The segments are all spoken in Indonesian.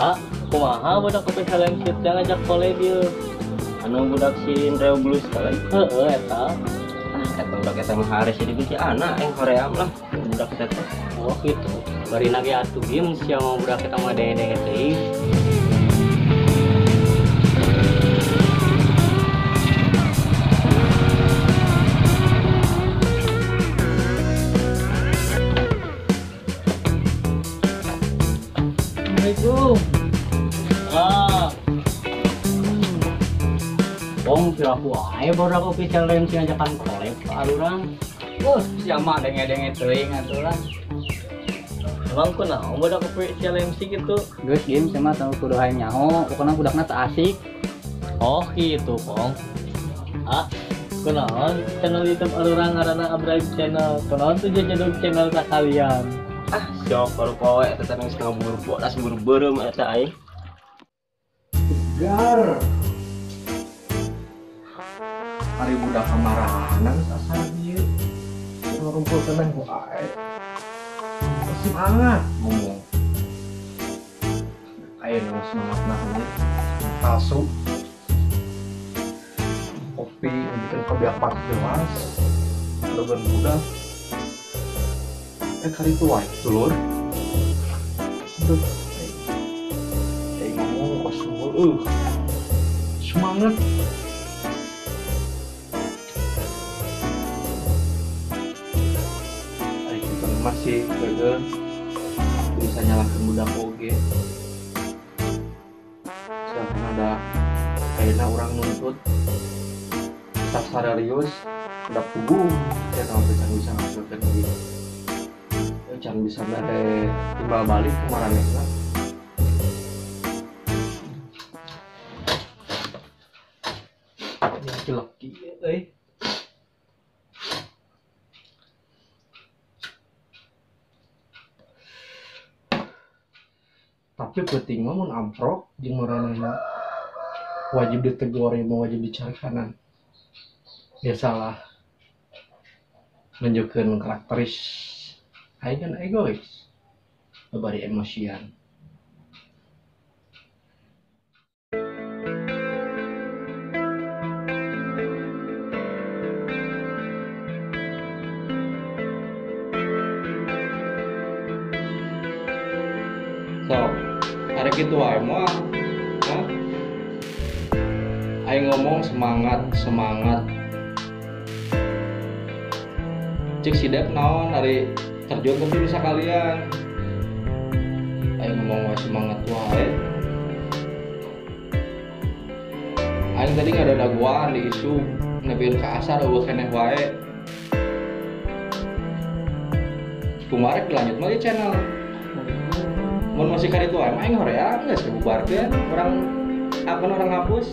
Ah, kumaha budak kopi helm shit yang ngajak kolej dia. Anu budak si Reo Blues kali. Eta. Eta budak eta mah hares jadi bisi anak yang hoream lah budak eta. Oh gitu. Bari nage atuh game sia mau budak kita mah denge-denge teuing. Assalamualaikum. Wong piraku wae baru official rem sing ngajakan kolek ka urang. Sia mah denge-denge teuing atuh lah. Emang kunaon budak official MC gitu? Geus game sama tahu kudu hayang nyaho, pokona budakna teu asik. Oh gitu, Pong. Ah, kunaon channel YouTube urang ngaranna Abraib Channel. Kunaon tuh jadul channel ka kalian? Ah, siapa baru poe eta teh geus ngabur-bur, das buru-buru eta aing. Gar. Hari budak kamarahanan sasar dieu. Ngumpul tenang wae. Semangat ngomong. Ayo nu semangat namanya. Palsu. Kopi bikin kebiapak jelas. Udah budak. Kali itu wae, dulur. Aduh. Ngomong pas semangat. Masih gagal bisa nyalakan budak oge sedangkan ada kayaknya orang nuntut tak serius udah pugu ya kalau bisa ngasilkan gitu jangan bisa ada timbal balik kemarin ya laki-laki tapi penting mah mun amprok jeung maranehna wajib ditegur mau wajib dicari kanan biasalah menunjukkan karakteris aing kan egois bari emosian ada gitu wae mah. Aing ngomong semangat. Cek si Dep naon dari terjun ke bisa kalian. Aing ngomong wae semangat wae. Aing tadi nggak ada daguan di isu nebiun ke asar eueuh keneh wae. Kumaha dilanjut mah di channel. Mun masih kali itu aing hoream geus dibubarkeun orang hapus.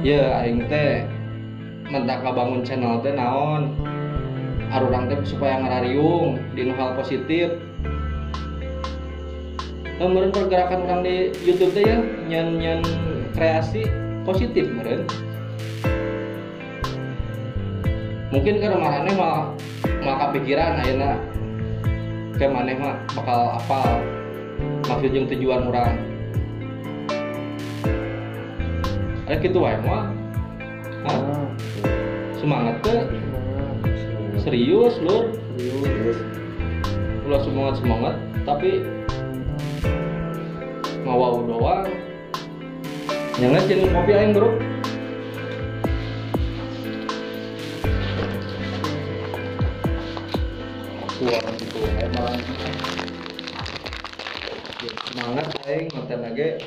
Ya aing teh mentak ngabangun channel teh naon arurang teh supaya ngarariung di hal positif. Meureun pergerakan orang di YouTube teh ya nyen kreasi positif meureun. Mungkin ke maneh mah kepikiran ayeuna ke maneh mah bakal apal maksud jeung tujuan urang. Ada kitu wae mah. Semangat teh. Serius, Lur. Serius. Ulah semangat tapi ngawau doang. Nyanget jeung kopi aing, Bro. Tuang gitu emang semangat aing ngonten lagi.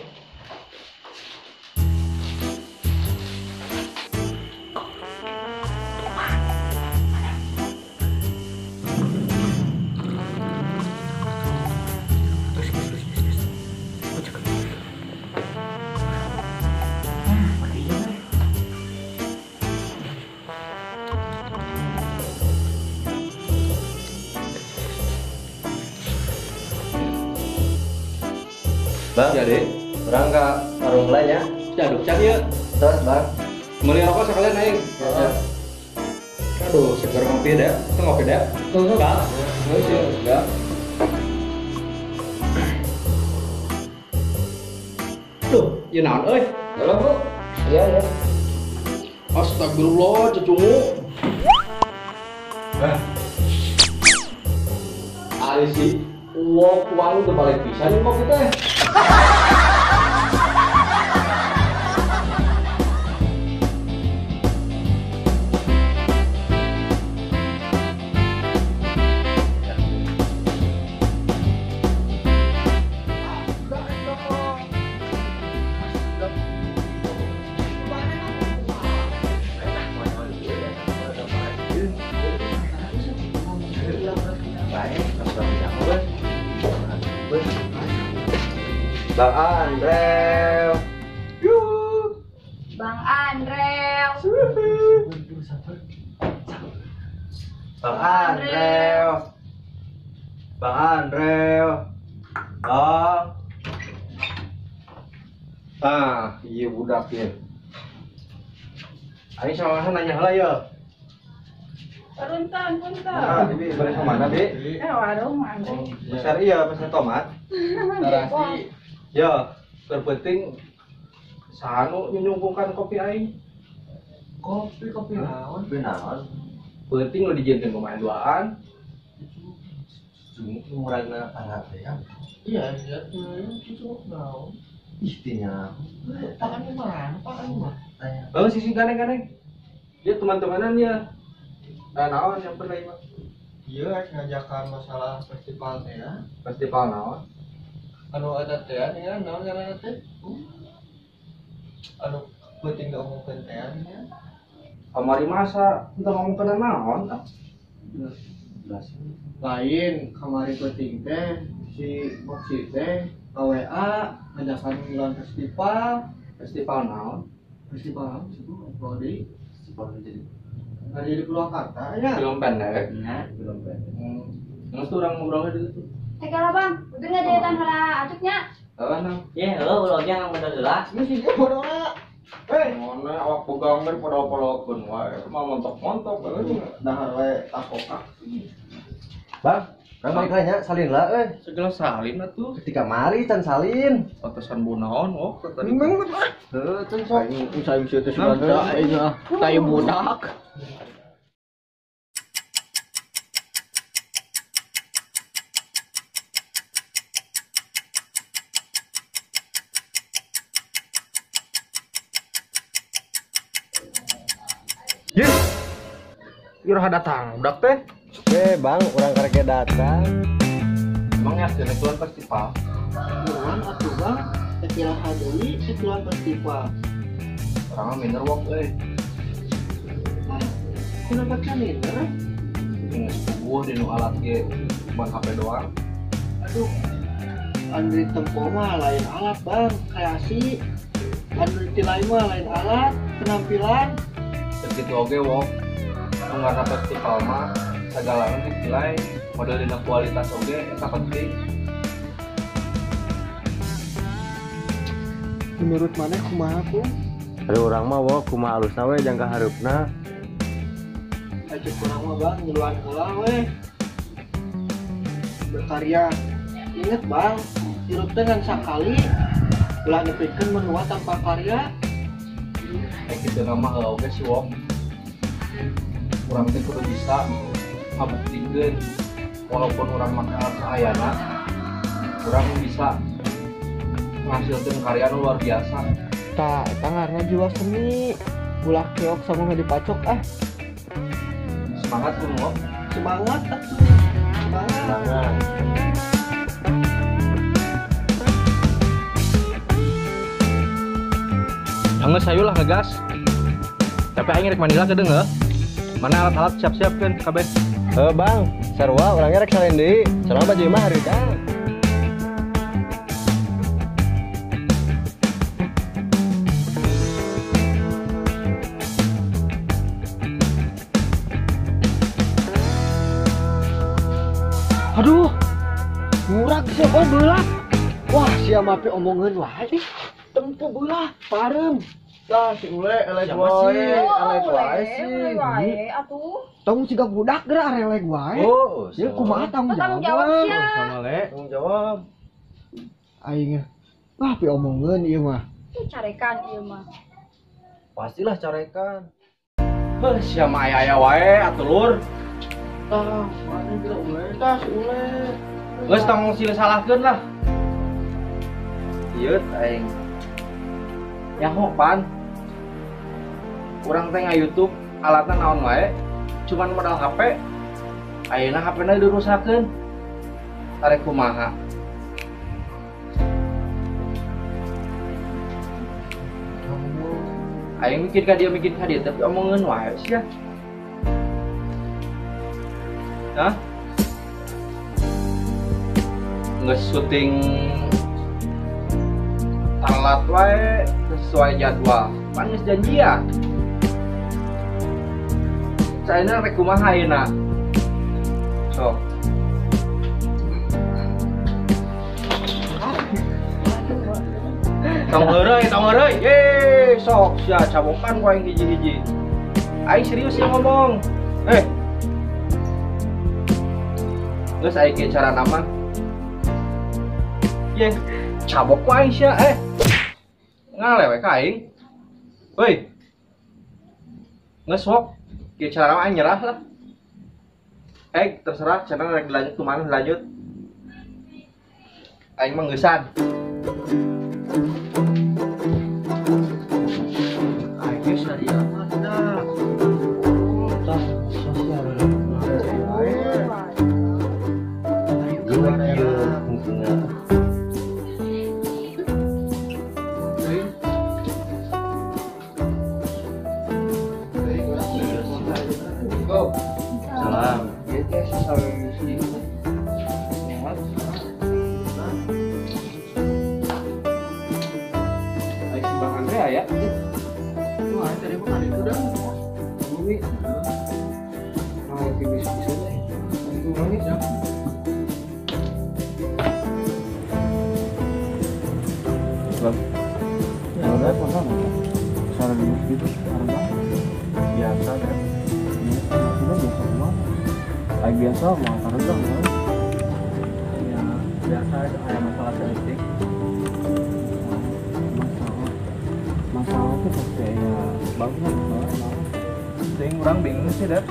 Bang, Jadi, orang ke warung lain ya. jaduk cak ya. Terus bang. Meuli rokok sekalian aing. Ya. Aduh, segar ngopi deh. Itu ngopi deh. Tuh enggak. Nggak sih, enggak. Duh, ya naon euy. Halo Bu. Iya ya. Astagfirullah, cucumu. Ali sih, uang udah balik pisan kok kita. Bang Andrew. Bang Andrew. Bang Andrew. Bang Andrew. Bang. Ah, iya budak ya. Ayo sama Mas nanya lah ya. Punten. Ah, Bibi balik ke mana, Bi? Warung Andrew. Besar iya, pesan tomat. Narasi. Ya, terpenting sanu nyumbungkan kopi aing. Kopi naon? Benar. Penting lo dijadikan pemain duaan. Cuma murahnya anak ya. Iya, cucu naon? Istinya. Tangan mana? Tangan mana? Oh, sisi ganeng-ganeng. Dia teman-temanan ya. Nah, naon yang pernah iman? Iya, ngajakan masalah festival teh ya. Festival naon? Anu ada teh ya, naon ngaranna teh? Anu penting ngomongkeun teh ya. Kamari masa kita ngomong kena naon? Lain kamari penting teh si Moksi teh WA ngajakan ngilang festival. Festival naon? Festival apa sih Bu? Bodi. Seperti jadi. Hari di Purwakarta ya. Film pendek. Nah, belum beres. Nggak tuh orang ngobrolnya dulu tuh. Kalau Bang, udah nggak jahitan hala atuknya? Apa nang? Ya, lo ulognya yang bener heula. Ini sih dia bodoh lah. Mana awak pegang dari pada wae. Mau montok-montok Dahar we takokak. Bang, kan balik lagi ya, salin lah segala salin atuh. Ketika mari can salin. Pantesan bunaon tadi. Heuh, can sok. Aing saya bisa teh sudah aing tayu budak. Iraha datang, budak teh. Bang, orang kareke datang. Emang ya sini tuan festival. Buruan atuh Bang. Tekilah deui, tekilah festival. Orang minder wok Kenapa kan ini? Ini sepuh di nu alat ge buat HP doang. Aduh. Andri tempo mah lain alat Bang, kreasi. Andri lain mah lain alat, penampilan. Begitu oge wok. Karena festival mah segala dinilai model dina kualitas oge eta penting. Menurut mana kumaha ku? Ada orang mah wo kumaha alusna we jangka hareupna. Aja kurang mah Bang, ngeluan heula we. Berkarya. Ingat Bang, hirup teh ngan sakali. Ulah nepikeun menua tanpa karya. Kitu nama oge si wok. Urang teh kudu bisa ngabuktikeun walaupun urang make alat saayana urang bisa ngasilkeun karya nu luar biasa. Tak, eta ngaranna jiwa seni. Ulah keok sama ngedipacok Semangat ku wok. Semangat atuh. Semangat. Anggeus sayulah ngegas. Tapi aing rek manila kedeung heuh. Mana alat-alat siap-siapkeun kabeh. Bang, sarua orangnya rek salin deui. Soalna baju mah harita. Aduh. Murah siapa belah? Wah, sia mape omongan wae. Tempo belah, parem. Tah si ule elek Siapa wae, sih? elek wae Boleh sih. wae atuh. Tong siga budak geura elek wae. Oh, Ya kumaha tanggung Tanggung jawab. jawab sia. sama le. Tanggung jawab. Aing wah pi omongkeun ieu mah. Carekan ieu mah. Pastilah carekan. Heh, sia mah aya wae atuh lur. Tah, mana kira ule tah si ule. Geus tong sila salahkeun lah. Ieu aing. Nyaho pan. Urang teh nga-YouTube alatna naon wae, cuman modal HP. Ayeuna HP-na dirusakeun. Tarek kumaha? Aing mikir ka dia tapi omongeun wae sia. Hah? Nge syuting telat wae sesuai jadwal. Pan geus janjian. Saena rek kumaha ayeuna? Sok. Tong heureuy. Ye, sok sia cabokan ku aing hiji-hiji. Aing serius ya ngomong. Geus aing ge cara nama. Ye, cabok ku aing sia ngalewe ka aing. Heuy. Geus sok. Ge cara nama aing nyerah lah. Terserah channel rek dilanjut kumaha dilanjut. Aing mah geusan. Aing geus dari amat dah. Tah, sosial. Salam. Bang Andre ya? Wah, tadi bukan itu dah. Bumi. Mau bisa-bisa deh. Itu manis ya. Bang. Ya udah apa cara gitu harga biasa kan. Ini biasa mah. Kayak biasa mah harga mah. Ya, biasa ada masalah politik. Masalah itu pasti ya bagus sing orang bingung sih deh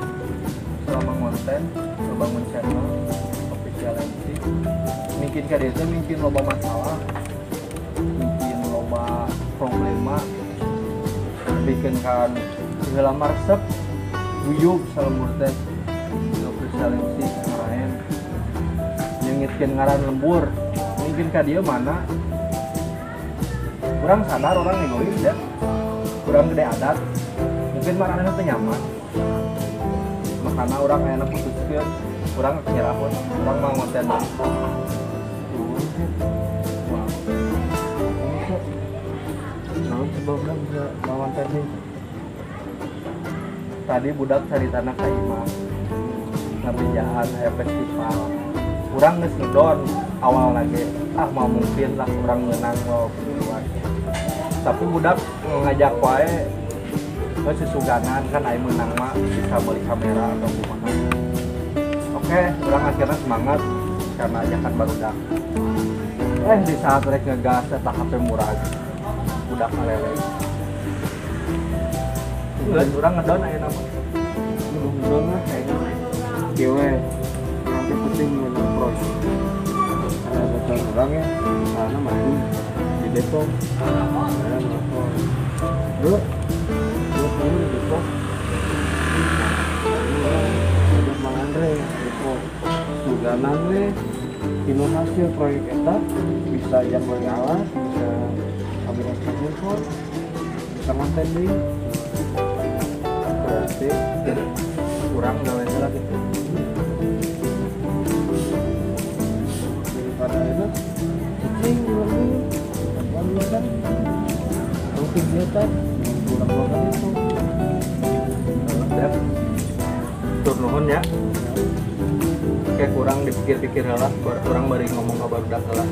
selama konten bangun channel official MC mungkin ka dia teh mungkin loba masalah mungkin loba problema bikin kan segala marsep guyub salamur teh official MC ngarain nyengitkeun ngaran lembur mungkin ka dia mana orang sadar orang egois ya kurang gede adat mungkin marahnya tuh nyaman makanya orang kayaknya putuskeun orang nyerahun orang mau ngonten naon sebabna bisa lawan tadi budak cari tanah ka imah ngerjaan festival orang geus ngedon awal lagi mau mungkin lah orang menang mau tapi budak ngajak wae sesuganan kan aing menang mah bisa beli kamera atau kumaha. Oke, orang akhirnya semangat karena ajakan barudak. Di saat rek ngegas eta HP murah budak ngalele. Geus urang ngedon ayeuna mah. Ngedon mah kayaknya gewe. Nanti penting nge-pro. Ada betul orang ya, sana mati di Depok. Dulu ini di Depok. Ada Bang Andre Depok. Suganan we dino hasil proyek eta bisa yang beli alat, bisa kamera handphone, bisa konten deui. Berarti kurang gawe lagi. Daripada itu cicing lagi kan mungkin kegiatan kurang itu tur nuhun ya kayak kurang dipikir-pikir lah kurang bari ngomong kabar udah lah